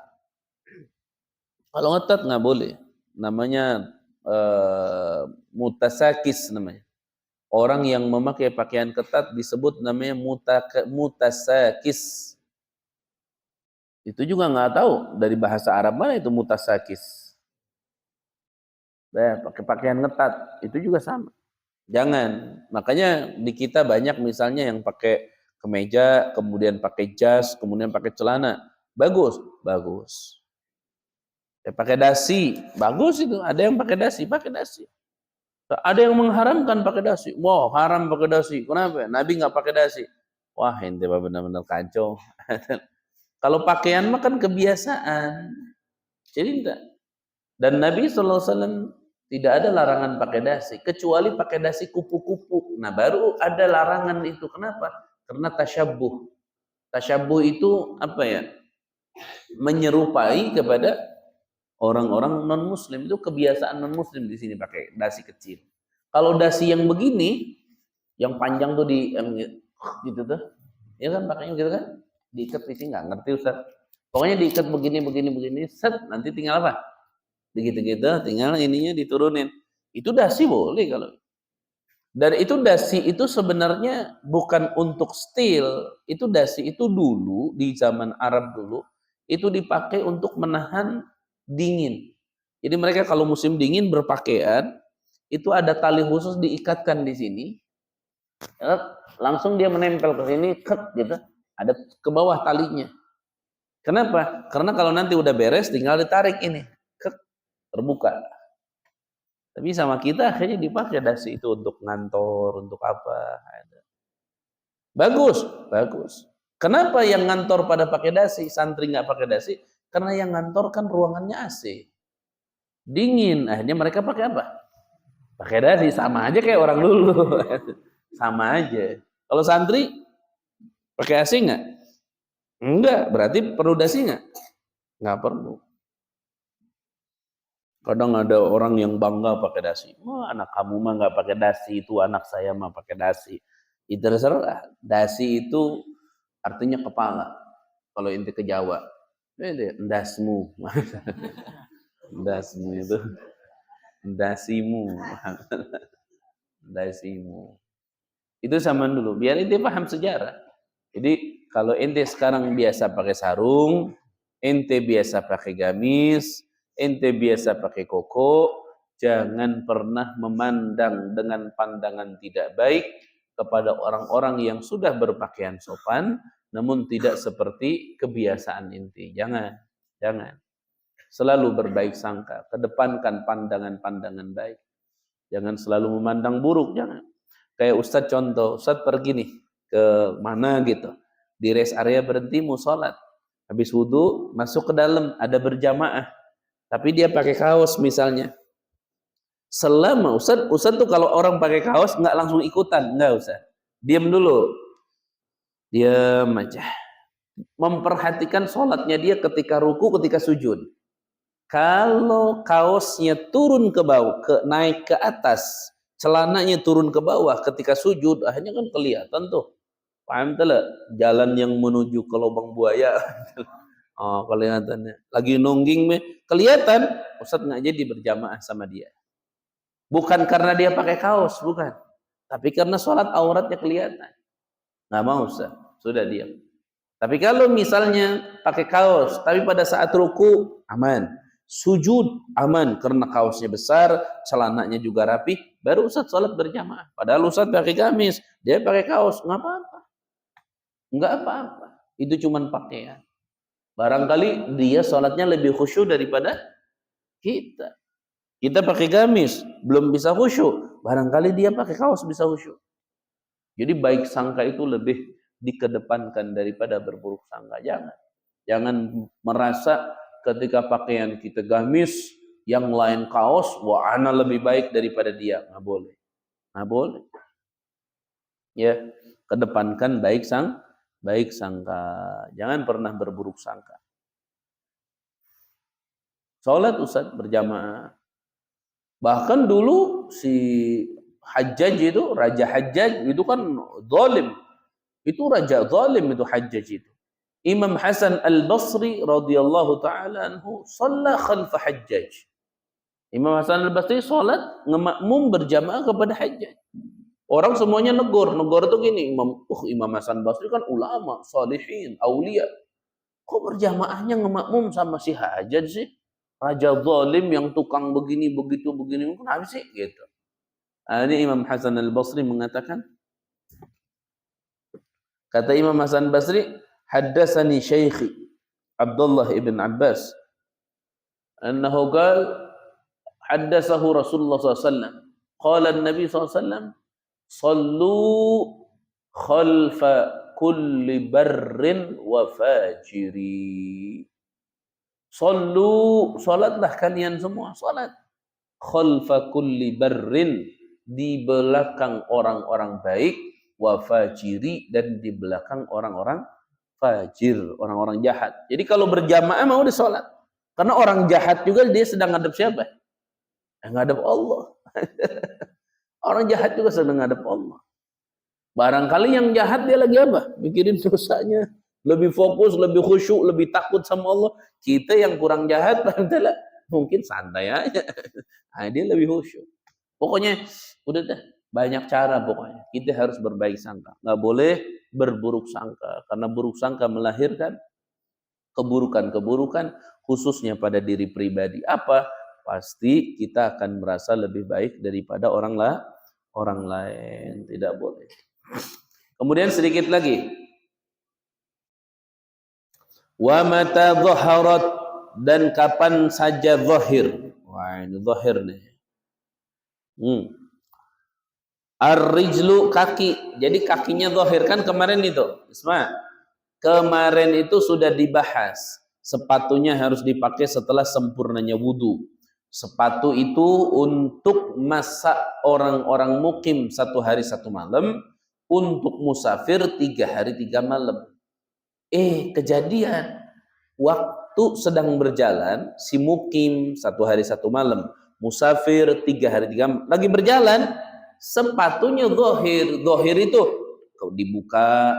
Kalau ngetat nggak boleh. Namanya mutasakis namanya. Orang yang memakai pakaian ketat disebut namanya mutasakis. Itu juga nggak tahu dari bahasa Arab mana itu mutasakis. Pakai pakaian ngetat itu juga sama. Jangan. Makanya di kita banyak misalnya yang pakai kemeja, kemudian pakai jas, kemudian pakai celana. Bagus, bagus. pakai dasi, bagus itu. Ada yang pakai dasi, pakai dasi. Ada yang mengharamkan pakai dasi. Wow, haram pakai dasi. Kenapa? Nabi nggak pakai dasi. Wah, ente benar-benar kacau. Kalau pakaian mah kan kebiasaan. Jadi enggak. Dan Nabi SAW tidak ada larangan pakai dasi. Kecuali pakai dasi kupu-kupu. Nah, baru ada larangan itu. Kenapa? Karena tasyabuh. Tasyabuh itu apa ya? Menyerupai kepada orang-orang non-muslim. Itu kebiasaan non-muslim di sini pakai dasi kecil. Kalau dasi yang begini, yang panjang tuh di yang gitu tuh, ya kan pakainya gitu kan? Diikat di sini nggak ngerti Ustaz. Pokoknya diikat begini, set, nanti tinggal apa? Begitu-gitu, tinggal ininya diturunin. Itu dasi boleh kalau. Dan itu dasi itu sebenarnya bukan untuk stil. Itu dasi itu dulu di zaman Arab dulu itu dipakai untuk menahan dingin. Jadi mereka kalau musim dingin berpakaian itu ada tali khusus diikatkan di sini. Langsung dia menempel ke sini, gitu. Ada ke bawah talinya. Kenapa? Karena kalau nanti udah beres tinggal ditarik ini, terbuka. Tapi sama kita akhirnya dipakai dasi itu untuk ngantor, untuk apa. Bagus, bagus. Kenapa yang ngantor pada pakai dasi, santri nggak pakai dasi? Karena yang ngantor kan ruangannya AC. Dingin, akhirnya mereka pakai apa? Pakai dasi, sama aja kayak orang dulu. Sama aja. Kalau santri pakai AC nggak? Enggak, berarti perlu dasi nggak? Nggak perlu. Kadang ada orang yang bangga pakai dasi. Wah, anak kamu mah nggak pakai dasi, itu anak saya mah pakai dasi. Itu terserah. Dasi itu artinya kepala. Kalau inti ke Jawa, endasmu. Endasmu itu, endasimu. Endasimu. Itu zaman dulu. Biar inti paham sejarah. Jadi kalau ente sekarang biasa pakai sarung, ente biasa pakai gamis, ente biasa pakai koko, jangan pernah memandang dengan pandangan tidak baik kepada orang-orang yang sudah berpakaian sopan, namun tidak seperti kebiasaan ente. Jangan, jangan. Selalu berbaik sangka, kedepankan pandangan-pandangan baik. Jangan selalu memandang buruk, jangan. Kayak Ustadz contoh, Ustadz pergi nih ke mana gitu. Di rest area berhenti mau sholat. Habis wudhu, masuk ke dalam, ada berjamaah. Tapi dia pakai kaos misalnya. Selama Ustadz tuh kalau orang pakai kaos nggak langsung ikutan, nggak usah. Diam dulu. Diam aja. Memperhatikan sholatnya dia ketika ruku, ketika sujud. Kalau kaosnya turun ke bawah, naik ke atas, celananya turun ke bawah ketika sujud, akhirnya kan kelihatan tuh. Paham tak? Jalan yang menuju ke lubang buaya. Oh, kelihatannya. Lagi nungging kelihatan. Ustadz nggak jadi berjamaah sama dia. Bukan karena dia pakai kaos, bukan. Tapi karena sholat auratnya kelihatan. Nggak mau Ustadz, sudah diam. Tapi kalau misalnya pakai kaos, tapi pada saat ruku aman, sujud aman karena kaosnya besar, celananya juga rapi, baru Ustadz sholat berjamaah. Padahal Ustadz pakai gamis, dia pakai kaos, nggak apa-apa. Nggak apa-apa. Itu cuma pakaian. Barangkali dia sholatnya lebih khusyuk daripada kita. Kita pakai gamis, belum bisa khusyuk. Barangkali dia pakai kaos bisa khusyuk. Jadi baik sangka itu lebih dikedepankan daripada berburuk sangka. Jangan. Jangan merasa ketika pakaian kita gamis, yang lain kaos, wah ana lebih baik daripada dia. Nggak boleh. Nggak boleh. Ya, kedepankan baik sangka. Jangan pernah berburuk sangka. Sholat Ustaz berjamaah. Bahkan dulu si Hajjaj itu, Raja Hajjaj itu kan zalim. Itu raja zalim itu Hajjaj itu. Imam Hasan Al-Basri radhiyallahu taala anhu shalla khalfa Hajjaj. Imam Hasan Al-Basri salat ngemakmum berjamaah kepada Hajjaj. Orang semuanya negor tuh gini, Imam Hasan Al-Basri kan ulama, salihin, aulia. Kok berjamaahnya ngemakmum sama si Hajjaj sih? Raja zalim yang tukang begini begitu begini, kenapa sih gitu. Ini Imam Hasan Al-Basri mengatakan, kata Imam Hasan Al-Basri, haddatsani syaikhi Abdullah ibn Abbas annahu qala haddatsahu Rasulullah SAW. Qala an-nabi SAW, sallu khalfa kulli barrin wa fajiri. Sallu, salatlah kalian semua, salat. Khalfa kulli barrin, di belakang orang-orang baik, wa fajiri, dan di belakang orang-orang fajir, orang-orang jahat. Jadi kalau berjamaah mau disolat. Karena orang jahat juga dia sedang ngadep siapa? Ngadep Allah. Orang jahat juga sedang ngadep Allah. Barangkali yang jahat dia lagi apa? Mikirin dosanya. Lebih fokus, lebih khusyuk, lebih takut sama Allah. Kita yang kurang jahat, mungkin santai aja. Nah, dia lebih khusyuk. Pokoknya, udah dah. Banyak cara pokoknya. Kita harus berbaik sangka. Nggak boleh berburuk sangka. Karena buruk sangka melahirkan keburukan-keburukan, khususnya pada diri pribadi. Apa? Pasti kita akan merasa lebih baik daripada orang lain. Tidak boleh. Kemudian sedikit lagi. Wa mata dhaharat, dan kapan saja zahir. Wah, ini zahir nih. Ar-rijlu, kaki. Jadi kakinya zahir, kan kemarin itu. Isma, kemarin itu sudah dibahas. Sepatunya harus dipakai setelah sempurnanya wudu. Sepatu itu untuk masa orang-orang mukim 1 hari 1 malam, untuk musafir 3 hari 3 malam. Kejadian waktu sedang berjalan, si mukim 1 hari 1 malam, musafir 3 hari 3 malam, lagi berjalan, sepatunya zahir. Zahir itu kau dibuka,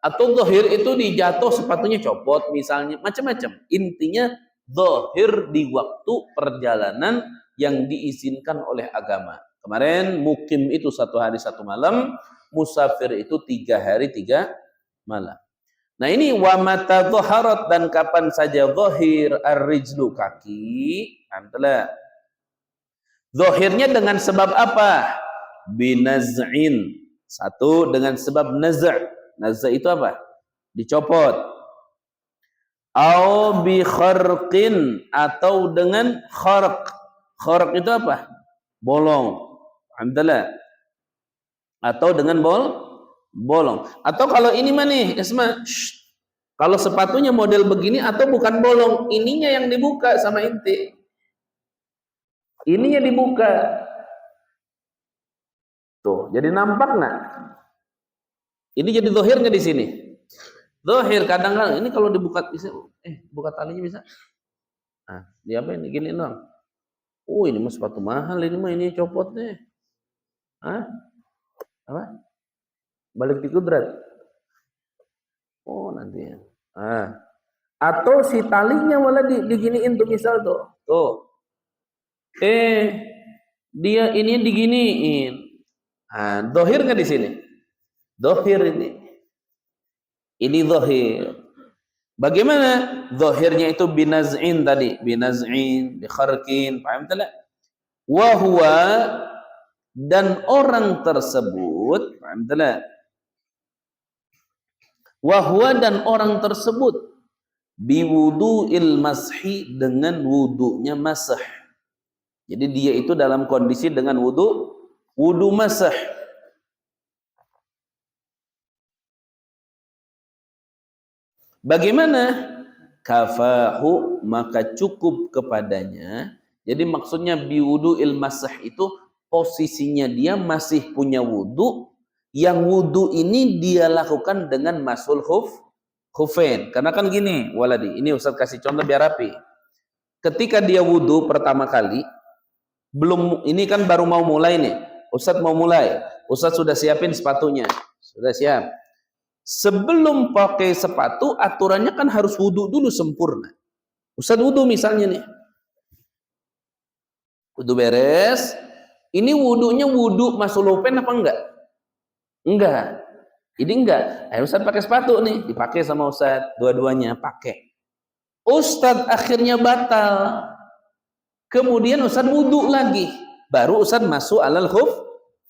atau zahir itu dijatuh, sepatunya copot misalnya, macam-macam. Intinya zahir di waktu perjalanan yang diizinkan oleh agama. Kemarin mukim itu 1 hari 1 malam, musafir itu 3 hari 3 malam. Nah ini wa mata dhaharat, dan kapan saja zahir, ar-rijlu, kaki. Antelah. Zahirnya dengan sebab apa? Binaz'in. 1, dengan sebab naza'. Naza' itu apa? Dicopot. Au bi kharqin, atau dengan kharq. Kharq itu apa? Bolong. Alhamdulillah. Atau dengan bolong. Atau kalau ini mah nih, Isma, kalau sepatunya model begini atau bukan bolong, ininya yang dibuka sama inti. Ininya dibuka. Tuh, jadi nampak nggak? Ini jadi zahir nggak di sini? Zahir kadang-kadang ini kalau dibuka bisa, buka talinya bisa. Nah, dia apa ini gini dong? Ini mah sepatu mahal, ini mah ini copot nih. Hah? Apa? Balik di kudrat. Nanti ya. Atau si talinya malah diginiin tuh, misal tuh. Dia ini diginiin. Zahir nggak di sini? Zahir ini. Ini zahir. Bagaimana? Zahirnya itu binaz'in tadi, binaz'in, bikharqin, paham tak? Wa huwa, dan orang tersebut, paham tak? Wa huwa, dan orang tersebut biwudu'il mashi, dengan wudunya masah. Jadi dia itu dalam kondisi dengan wudu masah. Bagaimana? Kafahu, maka cukup kepadanya. Jadi maksudnya biwudu'il masah itu posisinya dia masih punya wudu, yang wudu ini dia lakukan dengan masul khufain. Karena kan gini, waladi, ini Ustaz kasih contoh biar rapi. Ketika dia wudu pertama kali, ini kan baru mau mulai nih. Ustaz mau mulai. Ustaz sudah siapin sepatunya. Sudah siap. Sebelum pakai sepatu, aturannya kan harus wudu dulu sempurna. Ustaz wudu misalnya nih. Wudu beres. Ini wudunya wudu masul khufain apa enggak? Enggak. Ini enggak. Ustaz pakai sepatu nih, dipakai sama Ustaz, dua-duanya pakai. Ustaz akhirnya batal. Kemudian Ustaz wudu lagi. Baru Ustaz masuk alal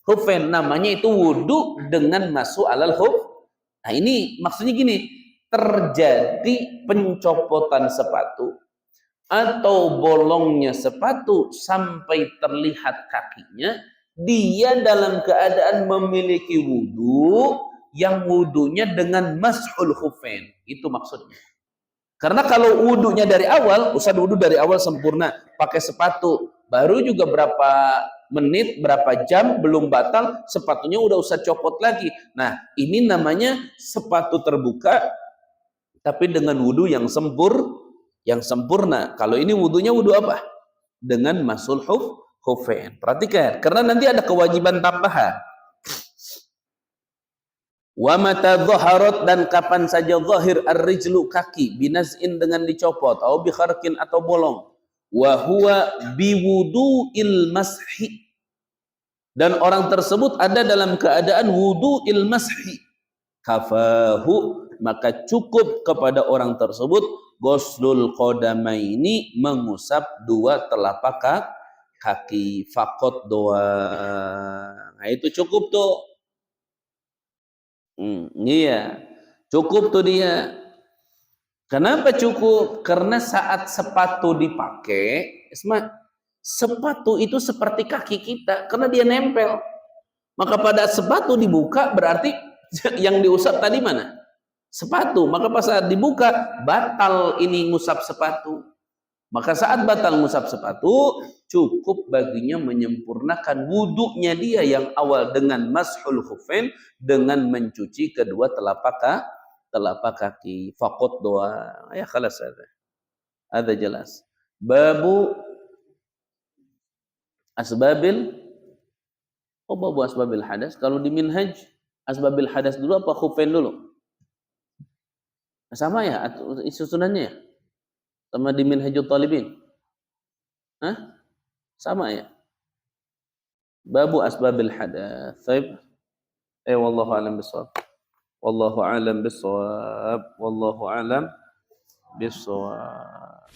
khufain. Namanya itu wudu dengan masuk alal khufain. Nah ini maksudnya gini, terjadi pencopotan sepatu atau bolongnya sepatu sampai terlihat kakinya, dia dalam keadaan memiliki wudu yang wudunya dengan mashul khufain. Itu maksudnya. Karena kalau wudunya dari awal, usah wudu dari awal sempurna, pakai sepatu, baru juga berapa menit, berapa jam belum batal, sepatunya udah usah copot lagi. Nah, ini namanya sepatu terbuka tapi dengan wudu yang sempurna. Kalau ini wudunya wudu apa? Dengan masul khufain. Perhatikan, karena nanti ada kewajiban tambahan. Wa mata dhaharat, dan kapan saja zahir ar-rijlu kaki binaz'in dengan dicopot, atau bi kharqin atau bolong. Wa huwa biwudu'il mashi, dan orang tersebut ada dalam keadaan wudu'il mashi, kafahu, maka cukup kepada orang tersebut ghuslul qadamaini, mengusap dua telapak kaki, fakot doang. Nah, itu cukup tuh. Iya, cukup tuh dia. Kenapa cukup? Karena saat sepatu dipakai, sepatu itu seperti kaki kita, karena dia nempel. Maka pada sepatu dibuka berarti yang diusap tadi mana? Sepatu. Maka pas saat dibuka batal ini ngusap sepatu. Maka saat batal ngusap sepatu, cukup baginya menyempurnakan wudunya dia yang awal dengan mashul khufain, dengan mencuci kedua telapak kaki. Faqat doa. Ya khalas ada. Ada jelas. Babu asbabil, babu asbabil hadas. Kalau di minhaj asbabil hadas dulu apa khufain dulu? Sama ya susunannya ya? Sama di Minhajul Talibin? Hah? Sama ya? Babu asbabil hadath. Baik. Wallahu a'lam bishawab. Wallahu a'lam bishawab. Wallahu a'lam bishawab.